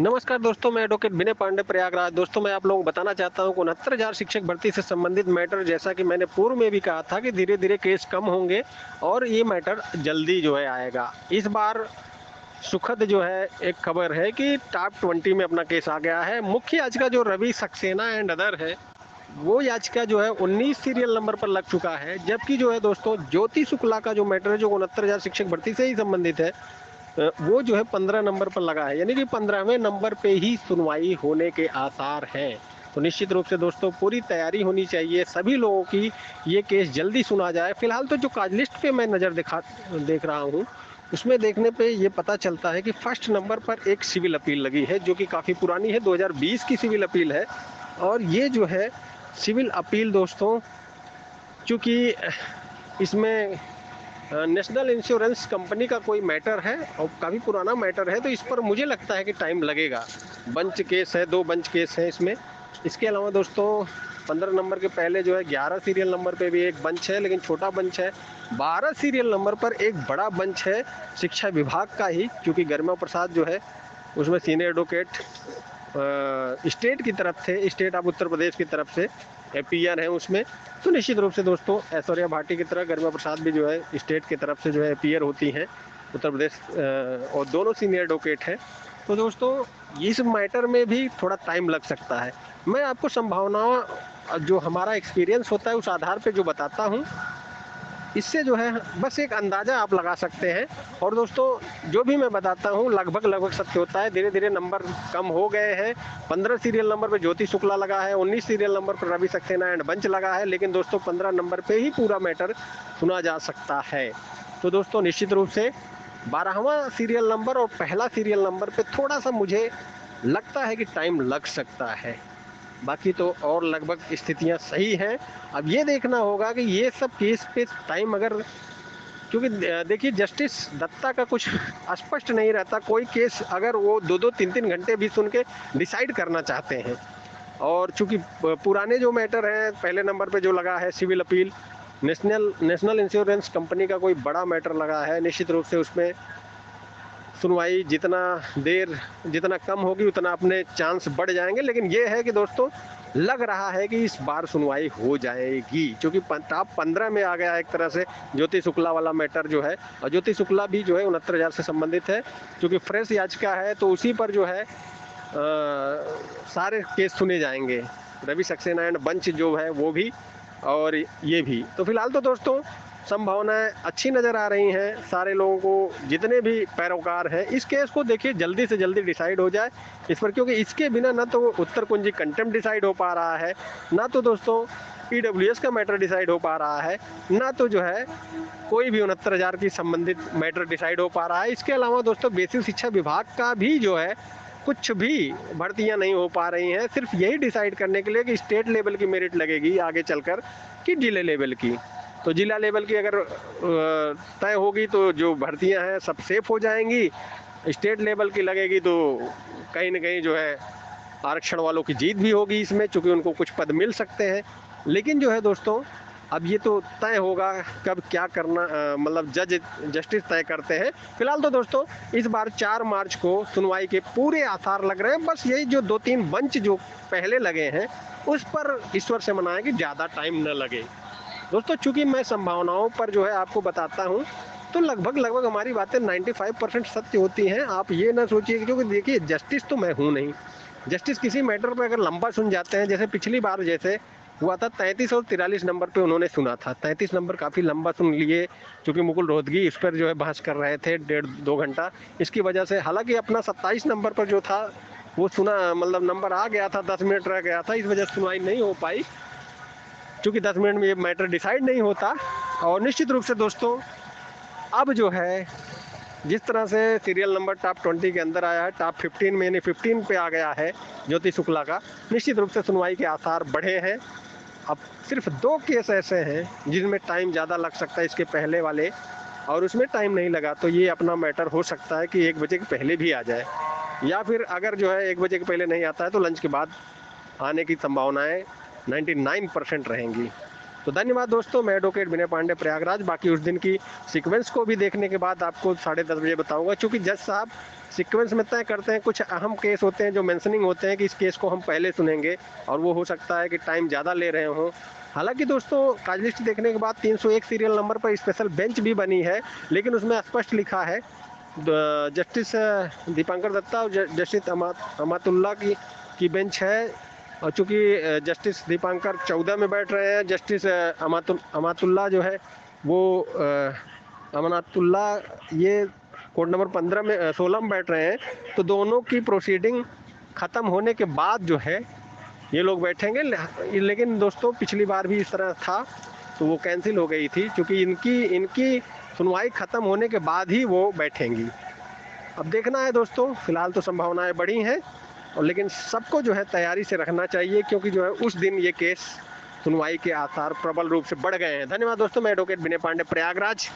नमस्कार दोस्तों, मैं एडवोकेट विनय पांडे प्रयागराज। दोस्तों, मैं आप लोगों को बताना चाहता हूं कि 69,000 शिक्षक भर्ती से संबंधित मैटर, जैसा कि मैंने पूर्व में भी कहा था कि धीरे धीरे केस कम होंगे और ये मैटर जल्दी जो है आएगा। इस बार सुखद जो है एक खबर है कि टॉप 20 में अपना केस आ गया है। मुख्य याचिका जो रवि सक्सेना एंड अदर है, वो याचिका जो है 19 सीरियल नंबर पर लग चुका है। जबकि जो है दोस्तों, ज्योति शुक्ला का जो मैटर है, जो 69,000 शिक्षक भर्ती से ही संबंधित है, वो जो है 15 नंबर पर लगा है। यानी कि 15वें नंबर पे ही सुनवाई होने के आसार हैं। तो निश्चित रूप से दोस्तों, पूरी तैयारी होनी चाहिए सभी लोगों की, ये केस जल्दी सुना जाए। फिलहाल तो जो काज लिस्ट पे मैं नज़र देख रहा हूँ, उसमें देखने पे ये पता चलता है कि फर्स्ट नंबर पर एक सिविल अपील लगी है, जो कि काफ़ी पुरानी है, 2020 की सिविल अपील है। और ये जो है सिविल अपील दोस्तों, चूँकि इसमें नेशनल इंश्योरेंस कंपनी का कोई मैटर है और काफ़ी पुराना मैटर है, तो इस पर मुझे लगता है कि टाइम लगेगा। बंच केस है, 2 बंच केस हैं इसमें। इसके अलावा दोस्तों, 15 नंबर के पहले जो है 11 सीरियल नंबर पे भी एक बंच है, लेकिन छोटा बंच है। 12 सीरियल नंबर पर एक बड़ा बंच है, शिक्षा विभाग का ही, क्योंकि गरिमा प्रसाद जो है उसमें सीनियर एडवोकेट स्टेट की तरफ से, स्टेट ऑफ उत्तर प्रदेश की तरफ से पीआर है उसमें। तो निश्चित रूप से दोस्तों, ऐश्वर्या भाटी की तरह गरिमा प्रसाद भी जो है स्टेट की तरफ से जो है पीआर होती हैं उत्तर प्रदेश, और दोनों सीनियर एडवोकेट हैं। तो दोस्तों, इस मैटर में भी थोड़ा टाइम लग सकता है। मैं आपको संभावनाओं, जो हमारा एक्सपीरियंस होता है उस आधार पे जो बताता हूँ, इससे जो है बस एक अंदाज़ा आप लगा सकते हैं। और दोस्तों, जो भी मैं बताता हूँ लगभग लगभग सत्य होता है। धीरे धीरे नंबर कम हो गए हैं। 15 सीरियल नंबर पे ज्योति शुक्ला लगा है, 19 सीरियल नंबर पर रवि सक्सेना एंड बंच लगा है, लेकिन दोस्तों 15 नंबर पे ही पूरा मैटर सुना जा सकता है। तो दोस्तों, निश्चित रूप से 12वां सीरियल नंबर और पहला सीरियल नंबर पे थोड़ा सा मुझे लगता है कि टाइम लग सकता है। बाकी तो और लगभग स्थितियां सही हैं। अब ये देखना होगा कि ये सब केस पे टाइम, अगर, क्योंकि देखिए, जस्टिस दत्ता का कुछ स्पष्ट नहीं रहता। कोई केस अगर वो 2-2 3-3 घंटे भी सुन के डिसाइड करना चाहते हैं, और चूंकि पुराने जो मैटर हैं, पहले नंबर पे जो लगा है civil appeal, national insurance company का कोई बड़ा मैटर लगा है, निश्चित रूप से उसमें सुनवाई जितना कम होगी उतना अपने चांस बढ़ जाएंगे। लेकिन ये है कि दोस्तों, लग रहा है कि इस बार सुनवाई हो जाएगी, क्योंकि टॉप 15 में आ गया एक तरह से ज्योति शुक्ला वाला मैटर जो है। और ज्योति शुक्ला भी जो है 69,000 से संबंधित है, क्योंकि फ्रेश याचिका है, तो उसी पर जो है सारे केस सुने जाएंगे। रवि सक्सेना एंड बंच जो है वो भी, और ये भी। तो फिलहाल तो दोस्तों, संभावनाएं अच्छी नज़र आ रही हैं सारे लोगों को, जितने भी पैरोकार हैं। इस केस को देखिए जल्दी से जल्दी डिसाइड हो जाए इस पर, क्योंकि इसके बिना ना तो उत्तर कुंजी कंटेम्प्ट डिसाइड हो पा रहा है, ना तो दोस्तों ईडब्ल्यूएस का मैटर डिसाइड हो पा रहा है, ना तो जो है कोई भी 69,000 की संबंधित मैटर डिसाइड हो पा रहा है। इसके अलावा दोस्तों, बेसिक शिक्षा विभाग का भी जो है कुछ भी भर्तियां नहीं हो पा रही हैं, सिर्फ यही डिसाइड करने के लिए कि स्टेट लेवल की मेरिट लगेगी आगे चलकर कि जिले लेवल की। तो जिला लेवल की अगर तय होगी तो जो भर्तियां हैं सब सेफ हो जाएंगी। स्टेट लेवल की लगेगी तो कहीं ना कहीं जो है आरक्षण वालों की जीत भी होगी इसमें, चूंकि उनको कुछ पद मिल सकते हैं। लेकिन जो है दोस्तों, अब ये तो तय होगा कब क्या करना, मतलब जस्टिस तय करते हैं। फिलहाल तो दोस्तों, इस बार 4 मार्च को सुनवाई के पूरे आसार लग रहे हैं। बस यही जो 2-3 बंच जो पहले लगे हैं, उस पर ईश्वर से मनाएं कि ज़्यादा टाइम न लगे। दोस्तों, चूंकि मैं संभावनाओं पर जो है आपको बताता हूं, तो लगभग लगभग हमारी बातें 95% सत्य होती हैं। आप ये ना सोचिए, क्योंकि देखिए, जस्टिस तो मैं हूं नहीं। जस्टिस किसी मैटर पर अगर लंबा सुन जाते हैं, जैसे पिछली बार जैसे हुआ था, 33 और 43 नंबर पे उन्होंने सुना था। 33 नंबर काफ़ी लंबा सुन लिए, क्योंकि मुकुल रोहतगी इस पर जो है बहस कर रहे थे 1.5-2 घंटा। इसकी वजह से, हालांकि अपना 27 नंबर पर जो था वो सुना, मतलब नंबर आ गया था, 10 मिनट रह गया था, इस वजह से सुनवाई नहीं हो पाई, क्योंकि 10 मिनट में ये मैटर डिसाइड नहीं होता। और निश्चित रूप से दोस्तों, अब जो है जिस तरह से सीरियल नंबर टॉप 20 के अंदर आया है, टॉप 15 में, यानी 15 पे आ गया है ज्योति शुक्ला का, निश्चित रूप से सुनवाई के आसार बढ़े हैं। अब सिर्फ 2 केस ऐसे हैं जिनमें टाइम ज़्यादा लग सकता है इसके पहले वाले, और उसमें टाइम नहीं लगा, तो ये अपना मैटर हो सकता है कि 1 बजे के पहले भी आ जाए, या फिर अगर जो है 1 बजे के पहले नहीं आता है तो लंच के बाद आने की संभावनाएं 99% रहेंगी। तो धन्यवाद दोस्तों, मैं एडवोकेट विनय पांडे प्रयागराज। बाकी उस दिन की सीक्वेंस को भी देखने के बाद आपको 10:30 बजे बताऊंगा, क्योंकि जज साहब सीक्वेंस में तय करते हैं। कुछ अहम केस होते हैं जो मेंशनिंग होते हैं कि इस केस को हम पहले सुनेंगे, और वो हो सकता है कि टाइम ज़्यादा ले रहे हों। हालांकि दोस्तों काज लिस्ट देखने के बाद 301 सीरियल नंबर पर स्पेशल बेंच भी बनी है, लेकिन उसमें स्पष्ट लिखा है जस्टिस दीपांकर दत्ता और जस्टिस अमातुल्ला की बेंच है। और चूंकि जस्टिस दीपांकर 14 में बैठ रहे हैं, जस्टिस अमातुल्ला जो है वो अमानतुल्ला ये कोर्ट नंबर 15 में 16 में बैठ रहे हैं, तो दोनों की प्रोसीडिंग ख़त्म होने के बाद जो है ये लोग बैठेंगे। लेकिन दोस्तों पिछली बार भी इस तरह था, तो वो कैंसिल हो गई थी, क्योंकि इनकी सुनवाई ख़त्म होने के बाद ही वो बैठेंगी। अब देखना है दोस्तों, फिलहाल तो संभावनाएं बढ़ी हैं, और लेकिन सबको जो है तैयारी से रखना चाहिए, क्योंकि जो है उस दिन ये केस सुनवाई के आसार प्रबल रूप से बढ़ गए हैं। धन्यवाद दोस्तों, मैं एडवोकेट विनय पांडे प्रयागराज।